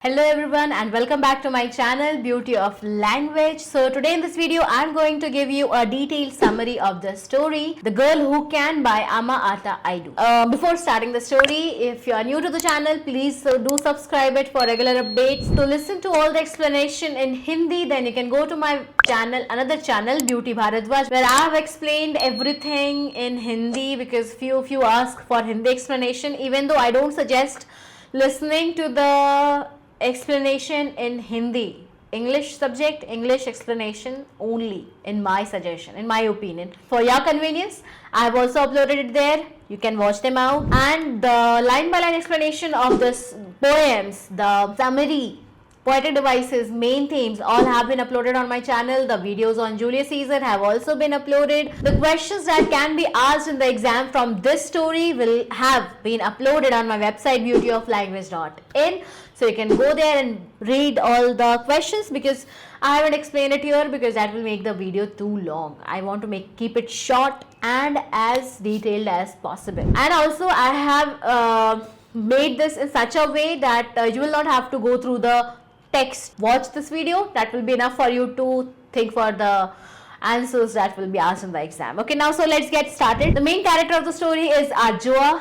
Hello everyone and welcome back to my channel Beauty of Language. So today in this video I'm going to give you a detailed summary of the story The Girl Who Can by Ama Ata Aidoo. Before starting the story, if you are new to the channel, please do subscribe it for regular updates. To listen to all the explanation in Hindi, then you can go to my channel, another channel Beauty Bharadwaj, where I have explained everything in Hindi because few of you ask for Hindi explanation, even though I don't suggest listening to the explanation in Hindi. English subject, English explanation only, in my suggestion, in my opinion. For your convenience, I have also uploaded it there. You can watch them out. And the line by line explanation of this poems, the summary, poetic devices, main themes, all have been uploaded on my channel. The videos on Julius Caesar have also been uploaded. The questions that can be asked in the exam from this story will have been uploaded on my website beautyoflanguage.in. So you can go there and read all the questions because I haven't explained it here because that will make the video too long. I want to keep it short and as detailed as possible. And also I have made this in such a way that you will not have to go through the text. Watch this video, that will be enough for you to think for the answers that will be asked in the exam. Okay, now so let's get started. The main character of the story is Adjoa,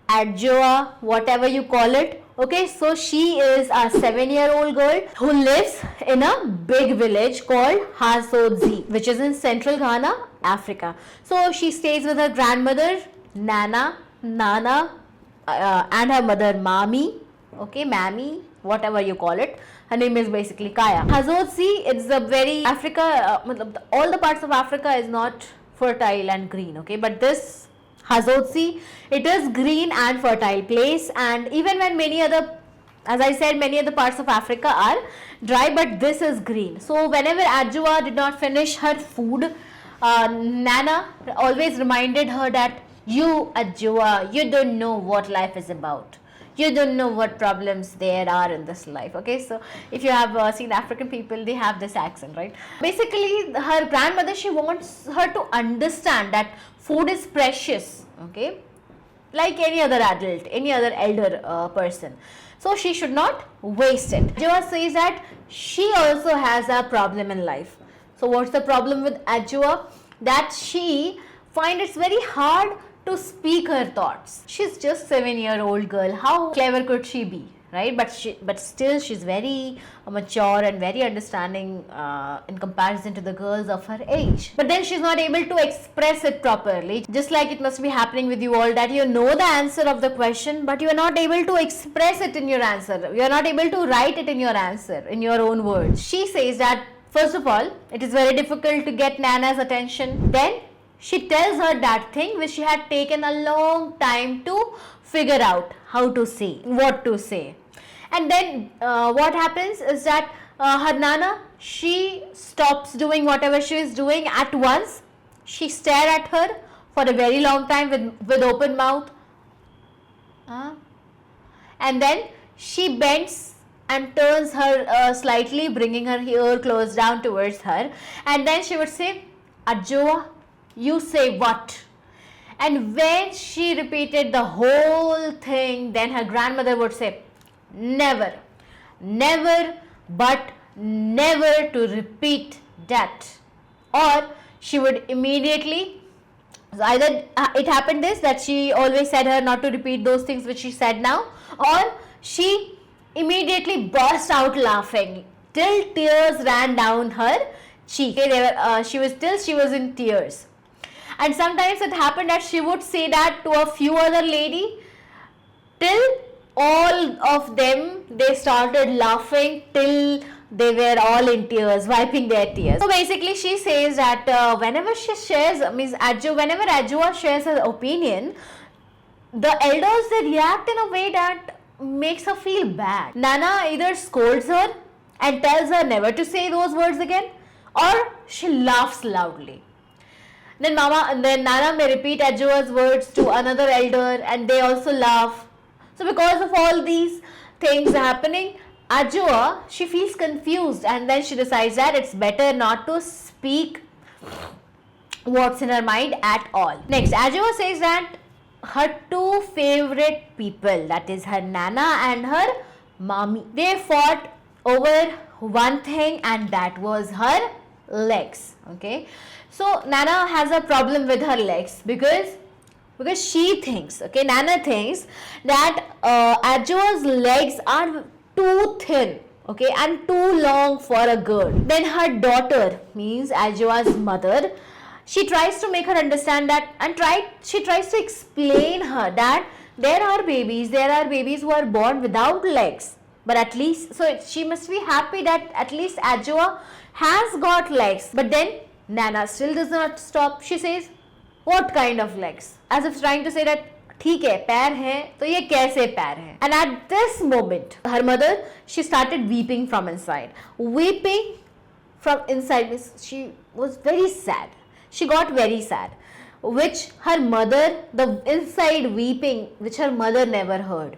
Adjoa, whatever you call it. Okay, so she is a 7-year-old girl who lives in a big village called Hazodzi, which is in central Ghana, Africa. So she stays with her grandmother Nana, and her mother Mami. Okay, Mammy, whatever you call it. Her name is basically Kaya. Hazodzi, it's a very all the parts of Africa is not fertile and green. Okay, but this Hazodzi, it is green and fertile place, and even when many other, as I said, many other parts of Africa are dry, but this is green. So whenever Adjoa did not finish her food, Nana always reminded her that you, Adjoa, you don't know what life is about. You don't know what problems there are in this life. Okay, so if you have seen African people, they have this accent, right? Basically, her grandmother, she wants her to understand that food is precious, okay, like any other adult, any other elder person. So she should not waste it. Adjoa says that she also has a problem in life. So what's the problem with Adjoa? That she finds it's very hard to speak her thoughts. She's just 7-year-old girl. How clever could she be, right? But still she's very mature and very understanding in comparison to the girls of her age. But then she's not able to express it properly. Just like it must be happening with you all, that you know the answer of the question, but you are not able to express it in your answer. You are not able to write it in your answer, in your own words. She says that, first of all, it is very difficult to get Nana's attention. Then she tells her that thing which she had taken a long time to figure out how to say, what to say. And then what happens is that her Nana, she stops doing whatever she is doing at once. She stares at her for a very long time with open mouth. And then she bends and turns her slightly, bringing her ear close down towards her. And then she would say, Adjoa, you say what? And when she repeated the whole thing, then her grandmother would say, never, but never to repeat that. Or she would immediately, either it happened that she always said her not to repeat those things which she said now, or she immediately burst out laughing till tears ran down her cheek. She was in tears. And sometimes it happened that she would say that to a few other lady till all of them, they started laughing till they were all in tears, wiping their tears. So basically she says that whenever she shares, whenever Adjoa shares her opinion, the elders, they react in a way that makes her feel bad. Nana either scolds her and tells her never to say those words again, or she laughs loudly. Then Nana may repeat Adjoa's words to another elder and they also laugh. So because of all these things happening, Adjoa, she feels confused, and then she decides that it's better not to speak what's in her mind at all. Next, Adjoa says that her two favorite people, that is her Nana and her mommy. They fought over one thing, and that was her legs. Okay, so Nana has a problem with her legs because she thinks, okay, Nana thinks that Adjoa's legs are too thin, okay, and too long for a girl. Then her daughter, means Adjoa's mother, she tries to make her understand that, and she tries to explain her that there are babies who are born without legs, but at least, so she must be happy that at least Adjoa has got legs. But then Nana still does not stop. She says, what kind of legs? As if trying to say that, ठीक है, पैर हैं, तो ये कैसे पैर हैं? And at this moment, her mother, she started weeping from inside. Weeping from inside means she was very sad. She got very sad, which her mother, the inside weeping, which her mother never heard.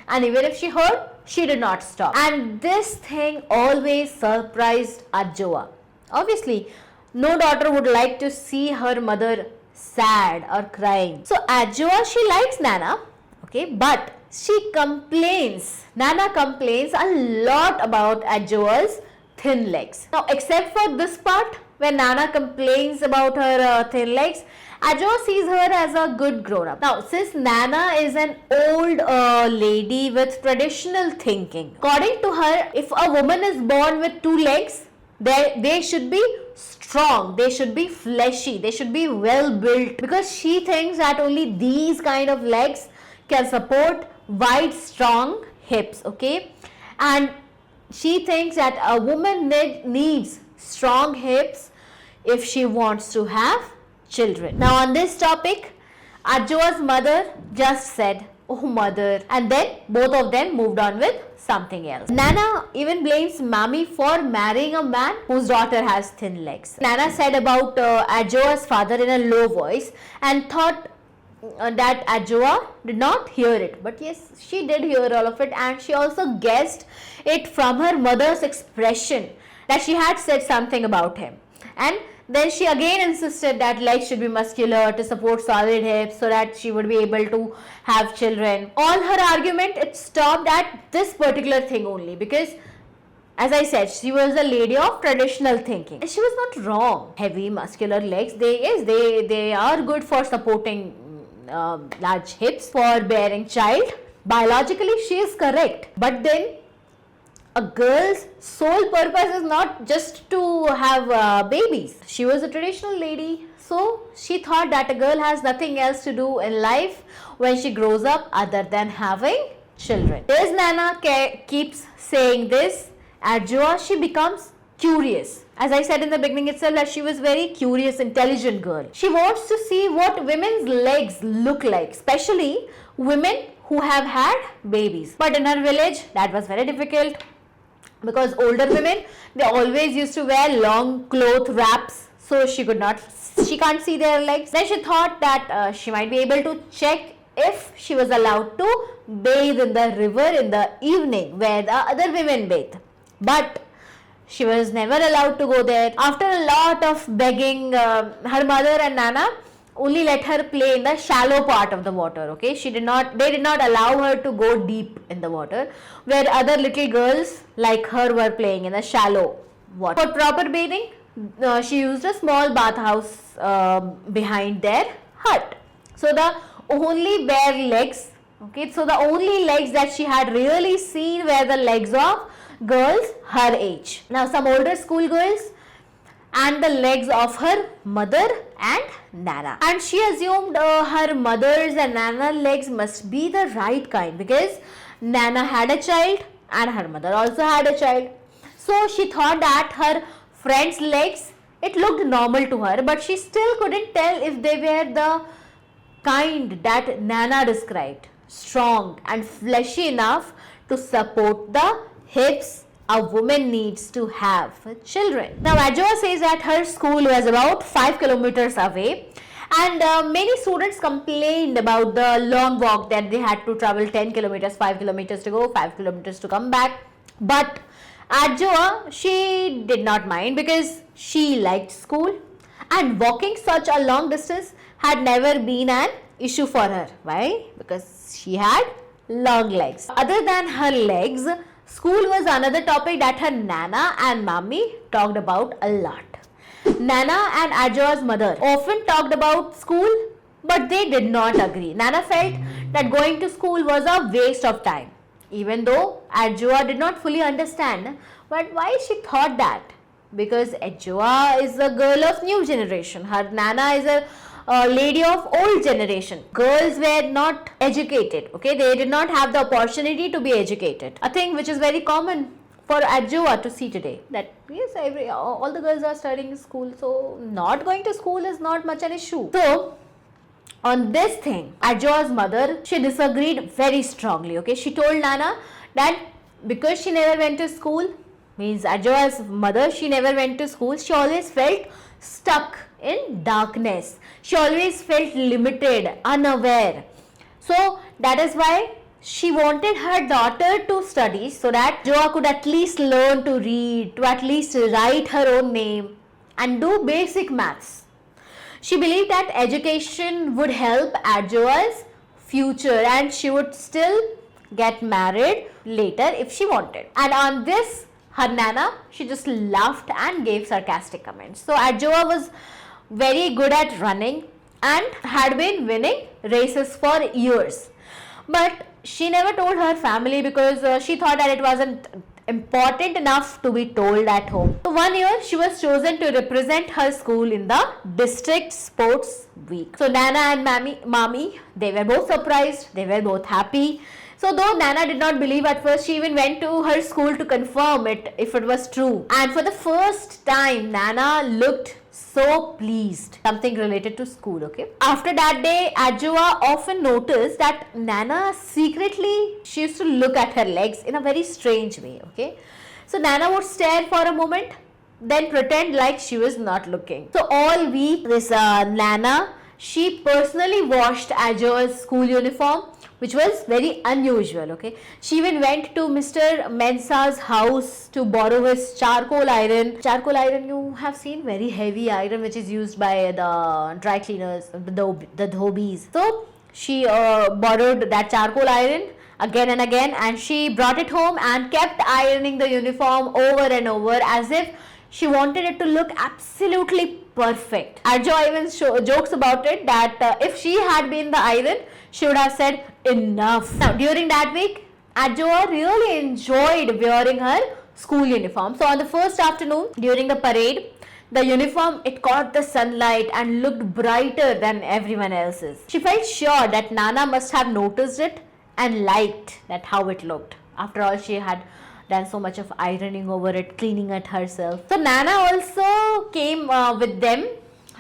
And even if she heard, she did not stop. And this thing always surprised Adjoa. Obviously, no daughter would like to see her mother sad or crying. So Adjoa, she likes Nana, okay, but she complains. Nana complains a lot about Adjoa's thin legs. Now, except for this part where Nana complains about her thin legs, Adjoa sees her as a good grown-up. Now, since Nana is an old lady with traditional thinking, according to her, if a woman is born with two legs, they should be strong, they should be fleshy, they should be well built, because she thinks that only these kind of legs can support wide, strong hips, okay? And she thinks that a woman needs strong hips if she wants to have children. Now, on this topic, Adjoa's mother just said, oh mother, and then both of them moved on with something else. Nana even blames Mommy for marrying a man whose daughter has thin legs. Nana said about Adjoa's father in a low voice and thought that Adjoa did not hear it. But yes, she did hear all of it, and she also guessed it from her mother's expression that she had said something about him. And then she again insisted that legs should be muscular to support solid hips so that she would be able to have children. All her argument, it stopped at this particular thing only, because as I said, she was a lady of traditional thinking. And she was not wrong. Heavy muscular legs, they are good for supporting large hips, for bearing child. Biologically, she is correct. But then a girl's sole purpose is not just to have babies. She was a traditional lady, so she thought that a girl has nothing else to do in life when she grows up other than having children. As Nana keeps saying this, Adjoa, she becomes curious. As I said in the beginning itself, that she was very curious, intelligent girl. She wants to see what women's legs look like, especially women who have had babies. But in her village, that was very difficult, because older women, they always used to wear long cloth wraps, so she can't see their legs. Then she thought that she might be able to check if she was allowed to bathe in the river in the evening where the other women bathe. But she was never allowed to go there. After a lot of begging, her mother and Nana only let her play in the shallow part of the water, okay? They did not allow her to go deep in the water, where other little girls like her were playing in the shallow water. For proper bathing, she used a small bathhouse behind their hut. So the only bare legs, okay, so the only legs that she had really seen were the legs of girls her age. Now, some older schoolgirls, and the legs of her mother and Nana. And she assumed her mother's and Nana's legs must be the right kind, because Nana had a child and her mother also had a child. So she thought that her friend's legs, it looked normal to her, but she still couldn't tell if they were the kind that Nana described, strong and fleshy enough to support the hips a woman needs to have for children. Now, Adjoa says that her school was about 5 kilometers away, and many students complained about the long walk that they had to travel 10 kilometers, 5 kilometers to go, 5 kilometers to come back. But Adjoa, she did not mind, because she liked school, and walking such a long distance had never been an issue for her. Why? Because she had long legs. Other than her legs, school was another topic that her Nana and Mommy talked about a lot. Nana and Adjoa's mother often talked about school, but they did not agree. Nana felt that going to school was a waste of time, even though Adjoa did not fully understand. But why she thought that? Because Adjoa is a girl of new generation. Her Nana is a lady of old generation. Girls were not educated. Okay, they did not have the opportunity to be educated. A thing which is very common for Adjoa to see today. That yes, all the girls are studying in school, so not going to school is not much an issue. So on this thing, Adjoa's mother, she disagreed very strongly. Okay, she told Nana that because she never went to school, means Adjoa's mother, she never went to school, she always felt stuck in darkness. She always felt limited, unaware. So that is why she wanted her daughter to study so that Adjoa could at least learn to read, to at least write her own name and do basic maths. She believed that education would help Adjoa's future and she would still get married later if she wanted. And on this, her Nana, she just laughed and gave sarcastic comments. So Adjoa was very good at running and had been winning races for years. But she never told her family because she thought that it wasn't important enough to be told at home. So one year she was chosen to represent her school in the district sports week. So Nana and Mommy, they were both surprised, they were both happy. So though Nana did not believe at first, she even went to her school to confirm it if it was true. And for the first time, Nana looked so pleased. Something related to school, okay? After that day, Adjoa often noticed that Nana secretly, she used to look at her legs in a very strange way, okay? So Nana would stare for a moment, then pretend like she was not looking. So all week, this Nana, she personally washed Adjoa's school uniform, which was very unusual, okay. She even went to Mr. Mensah's house to borrow his charcoal iron. Charcoal iron, you have seen, very heavy iron which is used by the dry cleaners, the dhobis. So she borrowed that charcoal iron again and again and she brought it home and kept ironing the uniform over and over as if she wanted it to look absolutely perfect. Adjoa even jokes about it that if she had been the iron, she would have said enough. Now during that week, Adjoa really enjoyed wearing her school uniform. So on the first afternoon during the parade, the uniform, it caught the sunlight and looked brighter than everyone else's. She felt sure that Nana must have noticed it and liked that how it looked. After all, she had done so much of ironing over it, cleaning it herself. So Nana also came with them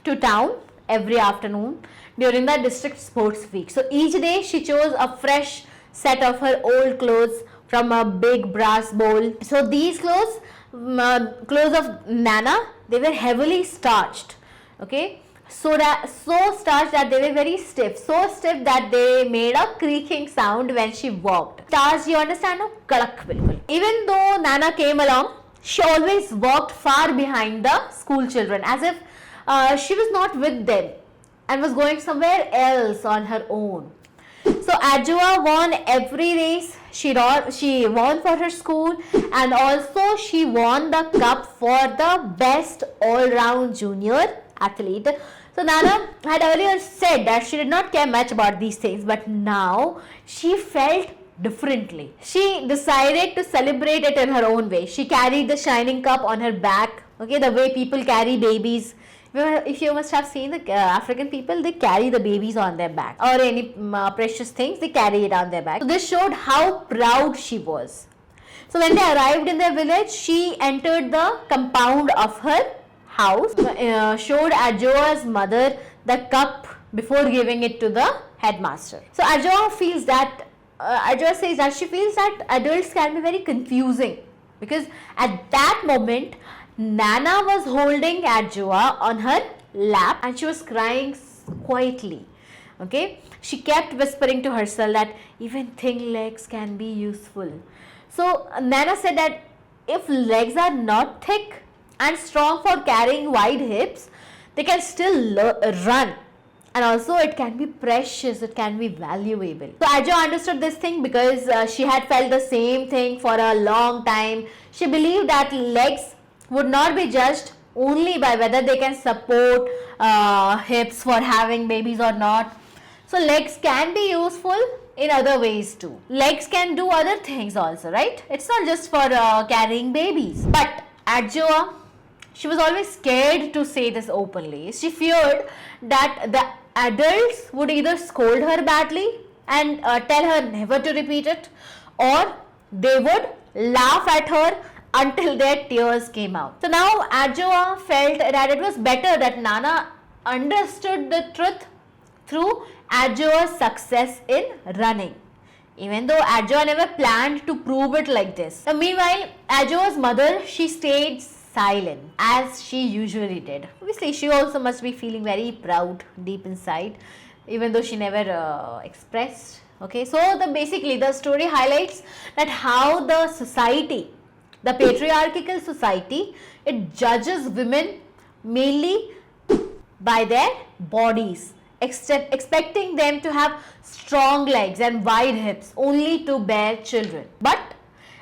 to town every afternoon during the district sports week. So each day she chose a fresh set of her old clothes from a big brass bowl. So these clothes of Nana, they were heavily starched, okay, so starched that they were very stiff, so stiff that they made a creaking sound when she walked. Starched, you understand, no? Kadak bilkul. Even though Nana came along, she always walked far behind the school children as if she was not with them and was going somewhere else on her own. So Adjoa won every race. She won for her school and also she won the cup for the best all-round junior athlete. So Nana had earlier said that she did not care much about these things, but now she felt differently. She decided to celebrate it in her own way. She carried the shining cup on her back, okay, the way people carry babies. If you must have seen the African people, they carry the babies on their back or any precious things, they carry it on their back. So this showed how proud she was. So when they arrived in their village, she entered the compound of her house, showed Adjoa's mother the cup before giving it to the headmaster. So Adjoa feels that, Adjoa says that she feels that adults can be very confusing because at that moment, Nana was holding Adjoa on her lap and she was crying quietly. Okay, she kept whispering to herself that even thin legs can be useful. So Nana said that if legs are not thick and strong for carrying wide hips, they can still run. and also it can be precious, it can be valuable. So Adjo understood this thing because she had felt the same thing for a long time. She believed that legs would not be judged only by whether they can support hips for having babies or not. So legs can be useful in other ways too. Legs can do other things also, right? It's not just for carrying babies. But Adjoa, she was always scared to say this openly. She feared that the adults would either scold her badly and tell her never to repeat it, or they would laugh at her until their tears came out. So now Adjoa felt that it was better that Nana understood the truth through Adjoa's success in running, even though Adjoa never planned to prove it like this. Now, meanwhile, Adjoa's mother, she stayed silent as she usually did. Obviously, she also must be feeling very proud deep inside, even though she never expressed. Okay, so basically the story highlights that how the society, the patriarchal society, it judges women mainly by their bodies, expecting them to have strong legs and wide hips only to bear children. But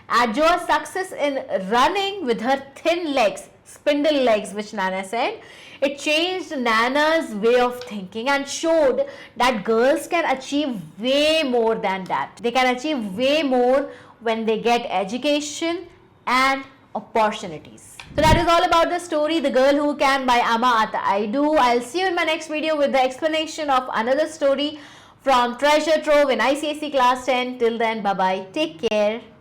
Adjoa's success in running with her thin legs, spindle legs, which Nana said, it changed Nana's way of thinking and showed that girls can achieve way more than that. They can achieve way more when they get education and opportunities. So that is all about the story The Girl Who Can by Ama Ata Aidoo. I'll see you in my next video with the explanation of another story from Treasure Trove in ICSE class 10. Till then, bye bye. Take care.